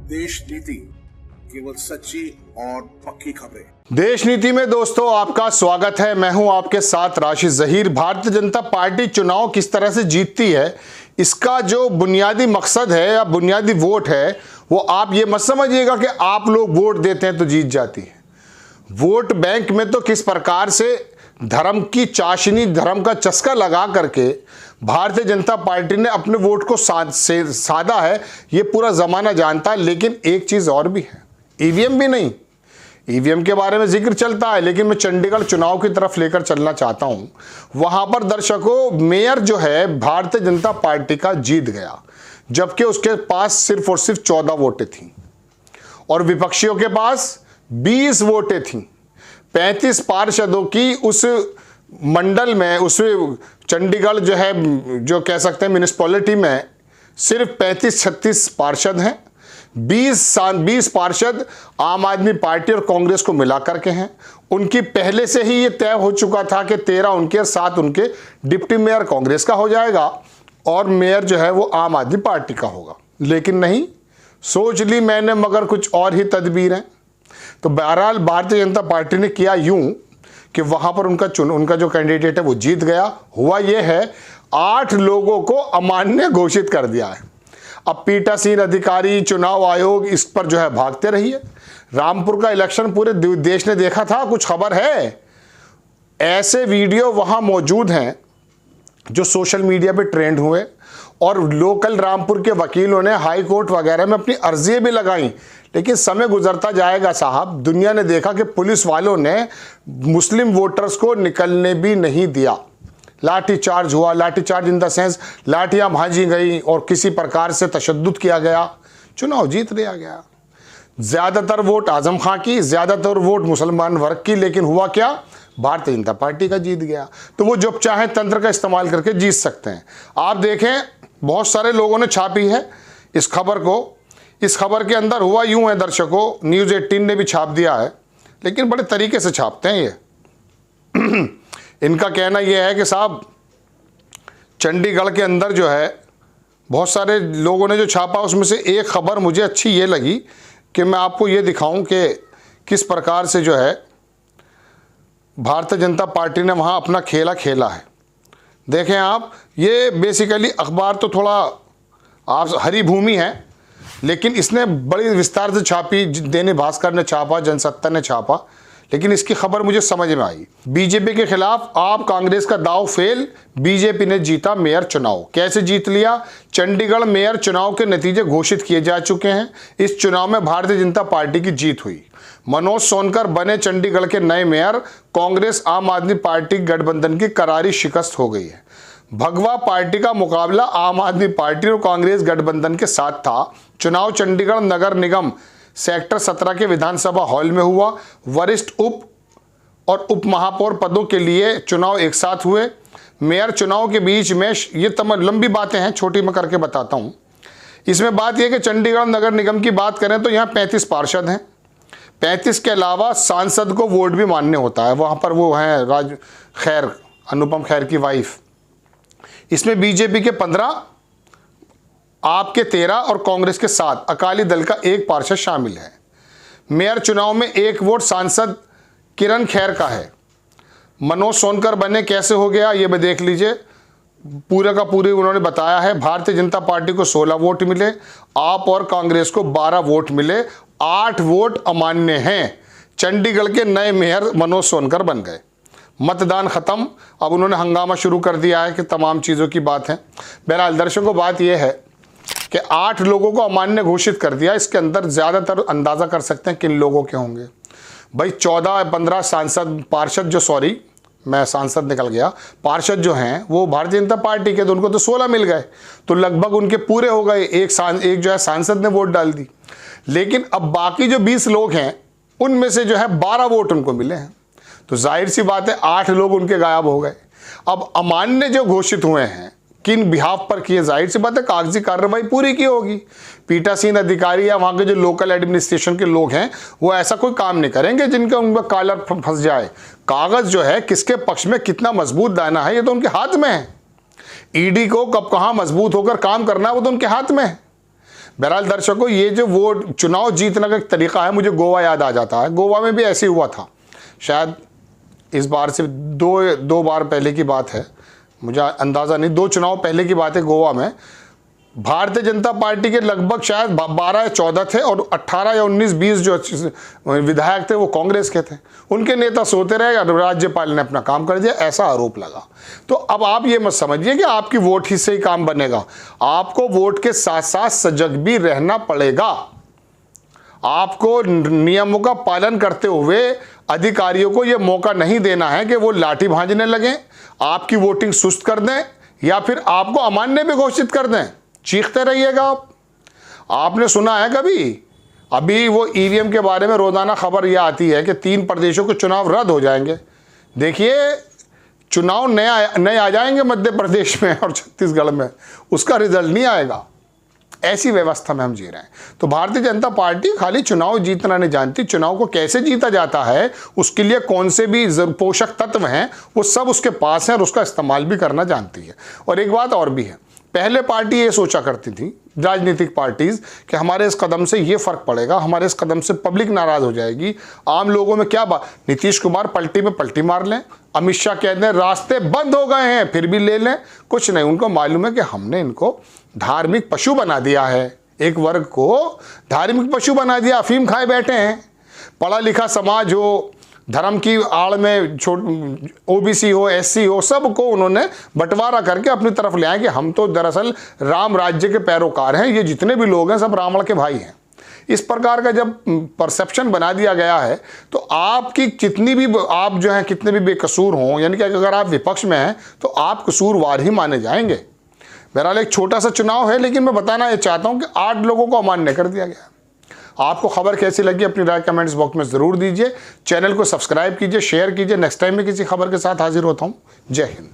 देश नीति, केवल सच्ची और पक्की खबरें। देश नीति में दोस्तों आपका स्वागत है। मैं हूं आपके साथ राशिद जहीर। भारतीय जनता पार्टी चुनाव किस तरह से जीतती है, इसका जो बुनियादी मकसद है या बुनियादी वोट है, वो आप ये मत समझिएगा कि आप लोग वोट देते हैं तो जीत जाती है। वोट बैंक में तो किस प्रकार से धर्म की चाशनी, धर्म का चस्का लगा करके भारतीय जनता पार्टी ने अपने वोट को साधा है, ये पूरा जमाना जानता है। लेकिन एक चीज और भी है, ईवीएम भी नहीं। ईवीएम के बारे में जिक्र चलता है, लेकिन मैं चंडीगढ़ चुनाव की तरफ लेकर चलना चाहता हूं। वहां पर दर्शकों, मेयर जो है भारतीय जनता पार्टी का जीत गया, जबकि उसके पास सिर्फ और सिर्फ 14 वोटें थी और विपक्षियों के पास 20 वोटें थी। 35 पार्षदों की उस मंडल में, उस चंडीगढ़ जो है, जो कह सकते हैं म्यूनिसिपैलिटी में, सिर्फ 35-36 पार्षद हैं। 20 पार्षद आम आदमी पार्टी और कांग्रेस को मिला करके हैं। उनकी पहले से ही ये तय हो चुका था कि 13 उनके और 7 उनके डिप्टी मेयर कांग्रेस का हो जाएगा और मेयर जो है वो आम आदमी पार्टी का होगा। लेकिन नहीं, सोच ली मैंने, मगर कुछ और ही तदबीर हैं। तो बहरहाल भारतीय जनता पार्टी ने किया यूं कि वहां पर उनका जो कैंडिडेट है वो जीत गया। हुआ ये है, 8 लोगों को अमान्य घोषित कर दिया है। अब पीठासीन अधिकारी, चुनाव आयोग इस पर जो है भागते रहिए। रामपुर का इलेक्शन पूरे देश ने देखा था, कुछ खबर है? ऐसे वीडियो वहां मौजूद हैं जो सोशल मीडिया पे ट्रेंड हुए और लोकल रामपुर के वकीलों ने हाई कोर्ट वगैरह में अपनी अर्जियां भी लगाई। लेकिन समय गुजरता जाएगा साहब, दुनिया ने देखा कि पुलिस वालों ने मुस्लिम वोटर्स को निकलने भी नहीं दिया। लाठीचार्ज हुआ, लाठीचार्ज इन द सेंस लाठियां भांजी गई और किसी प्रकार से तशद्दुद किया गया। चुनाव जीत लिया गया। ज्यादातर वोट आजम खां की, ज्यादातर वोट मुसलमान वर्ग की। लेकिन हुआ क्या? भारतीय जनता पार्टी का जीत गया। तो वो जब चाहे तंत्र का इस्तेमाल करके जीत सकते हैं। आप देखें, बहुत सारे लोगों ने छापी है इस खबर को। इस खबर के अंदर हुआ यूं है दर्शकों, न्यूज़ 18 ने भी छाप दिया है, लेकिन बड़े तरीके से छापते हैं ये। इनका कहना यह है कि साहब, चंडीगढ़ के अंदर जो है बहुत सारे लोगों ने जो छापा, उसमें से एक खबर मुझे अच्छी ये लगी कि मैं आपको ये दिखाऊं कि किस प्रकार से जो है भारतीय जनता पार्टी ने वहाँ अपना खेला खेला है। देखें आप, ये बेसिकली अखबार तो थोड़ा आप हरी भूमि है, लेकिन इसने बड़ी विस्तार से छापी। दैनिक भास्कर ने छापा, जनसत्ता ने छापा, लेकिन इसकी खबर मुझे समझ में आई। बीजेपी के खिलाफ आप कांग्रेस का दाव फेल, बीजेपी ने जीता मेयर चुनाव। कैसे जीत लिया? चंडीगढ़ मेयर चुनाव के नतीजे घोषित किए जा चुके हैं। इस चुनाव में भारतीय जनता पार्टी की जीत हुई। मनोज सोनकर बने चंडीगढ़ के नए मेयर। कांग्रेस आम आदमी पार्टी गठबंधन की करारी शिकस्त हो गई है। भगवा पार्टी का मुकाबला आम आदमी पार्टी और कांग्रेस गठबंधन के साथ था। चुनाव चंडीगढ़ नगर निगम सेक्टर 17 के विधानसभा हॉल में हुआ। वरिष्ठ उप और उप महापौर पदों के लिए चुनाव एक साथ हुए। मेयर चुनाव के बीच में ये तमाम लंबी बातें हैं, छोटी मैं करके बताता हूं। इसमें बात यह कि चंडीगढ़ नगर निगम की बात करें तो यहाँ 35 पार्षद हैं। 35 के अलावा सांसद को वोट भी मान्य होता है। वहां पर वो हैं अनुपम खैर की वाइफ। इसमें बीजेपी के 15, आपके 13 और कांग्रेस के 7, अकाली दल का 1 पार्षद शामिल है। मेयर चुनाव में 1 वोट सांसद किरण खेर का है। मनोज सोनकर बने, कैसे हो गया ये भी देख लीजिए। पूरे का पूरे उन्होंने बताया है। भारतीय जनता पार्टी को 16 वोट मिले, आप और कांग्रेस को 12 वोट मिले, 8 वोट अमान्य हैं। चंडीगढ़ के नए मेयर मनोज सोनकर बन गए। मतदान खत्म। अब उन्होंने हंगामा शुरू कर दिया है कि तमाम चीज़ों की बात है। बहरहाल दर्शकों, बात यह है कि 8 लोगों को अमान्य घोषित कर दिया। इसके अंदर ज़्यादातर अंदाज़ा कर सकते हैं किन लोगों के होंगे। भाई 14-15 सांसद, पार्षद जो, सॉरी मैं सांसद निकल गया, पार्षद जो हैं वो भारतीय जनता पार्टी के, तो उनको तो 16 मिल गए, तो लगभग उनके पूरे हो गए। एक जो है सांसद ने वोट डाल दी। लेकिन अब बाकी जो 20 लोग हैं उनमें से जो है 12 वोट उनको मिले हैं। तो जाहिर सी बात है 8 लोग उनके गायब हो गए। अब अमान्य जो घोषित हुए हैं, किन बिहाफ पर किए, जाहिर सी बात है कागजी कार्रवाई पूरी की होगी। पीठासीन अधिकारी या वहाँ के जो लोकल एडमिनिस्ट्रेशन के लोग हैं वो ऐसा कोई काम नहीं करेंगे जिनका उनका कॉलर फंस जाए। कागज जो है किसके पक्ष में कितना मजबूत दाना है ये तो उनके हाथ में है। ईडी को कब कहाँ मजबूत होकर काम करना है वो तो उनके हाथ में है। बहरहाल दर्शकों, ये जो वोट चुनाव जीतने का एक तरीका है, मुझे गोवा याद आ जाता है। गोवा में भी ऐसे ही हुआ था, शायद इस बार से दो बार पहले की बात है, मुझे अंदाज़ा नहीं, 2 चुनाव पहले की बात है। गोवा में भारतीय जनता पार्टी के लगभग शायद 12 या 14 थे और 18 या 19-20 जो विधायक थे वो कांग्रेस के थे। उनके नेता सोते रहे, राज्यपाल ने अपना काम कर दिया, ऐसा आरोप लगा। तो अब आप ये मत समझिए कि आपकी वोट ही से ही काम बनेगा, आपको वोट के साथ साथ सजग भी रहना पड़ेगा। आपको नियमों का पालन करते हुए अधिकारियों को यह मौका नहीं देना है कि वो लाठी भांजने लगें, आपकी वोटिंग सुस्त कर दें या फिर आपको अमान्य भी घोषित कर दें। चीखते रहिएगा आप। आपने सुना है कभी? अभी वो ईवीएम के बारे में रोजाना खबर यह आती है कि 3 प्रदेशों के चुनाव रद्द हो जाएंगे। देखिए, चुनाव नए आ जाएंगे मध्य प्रदेश में और छत्तीसगढ़ में, उसका रिजल्ट नहीं आएगा। ऐसी व्यवस्था में हम जी रहे हैं। तो भारतीय जनता पार्टी खाली चुनाव जीतना नहीं जानती, चुनाव को कैसे जीता जाता है, उसके लिए कौन से भी पोषक तत्व हैं, वो सब उसके पास हैं और उसका इस्तेमाल भी करना जानती है। और एक बात और भी है, पहले पार्टी ये सोचा करती थी, राजनीतिक पार्टीज, कि हमारे इस कदम से ये फर्क पड़ेगा, हमारे इस कदम से पब्लिक नाराज हो जाएगी, आम लोगों में क्या बात। नीतीश कुमार पलटी पे पलटी मार लें, अमित शाह कहते हैं रास्ते बंद हो गए हैं, फिर भी ले लें, कुछ नहीं। उनको मालूम है कि हमने इनको धार्मिक पशु बना दिया है, एक वर्ग को धार्मिक पशु बना दिया, अफीम खाए बैठे हैं। पढ़ा लिखा समाज हो, धर्म की आड़ में ओबीसी हो, एससी हो, सबको उन्होंने बंटवारा करके अपनी तरफ ले आए कि हम तो दरअसल राम राज्य के पैरोकार हैं, ये जितने भी लोग हैं सब रावण के भाई हैं। इस प्रकार का जब परसेप्शन बना दिया गया है तो आपकी कितनी भी आप जो हैं कितने भी बेकसूर हों, यानी कि अगर आप विपक्ष में हैं तो आप कसूरवार ही माने जाएंगे। बहरहाल एक छोटा सा चुनाव है, लेकिन मैं बताना ये चाहता हूं कि 8 लोगों को अमान्य कर दिया गया। आपको खबर कैसी लगी अपनी राय कमेंट्स बॉक्स में ज़रूर दीजिए। चैनल को सब्सक्राइब कीजिए, शेयर कीजिए। नेक्स्ट टाइम में किसी खबर के साथ हाजिर होता हूं। जय हिंद।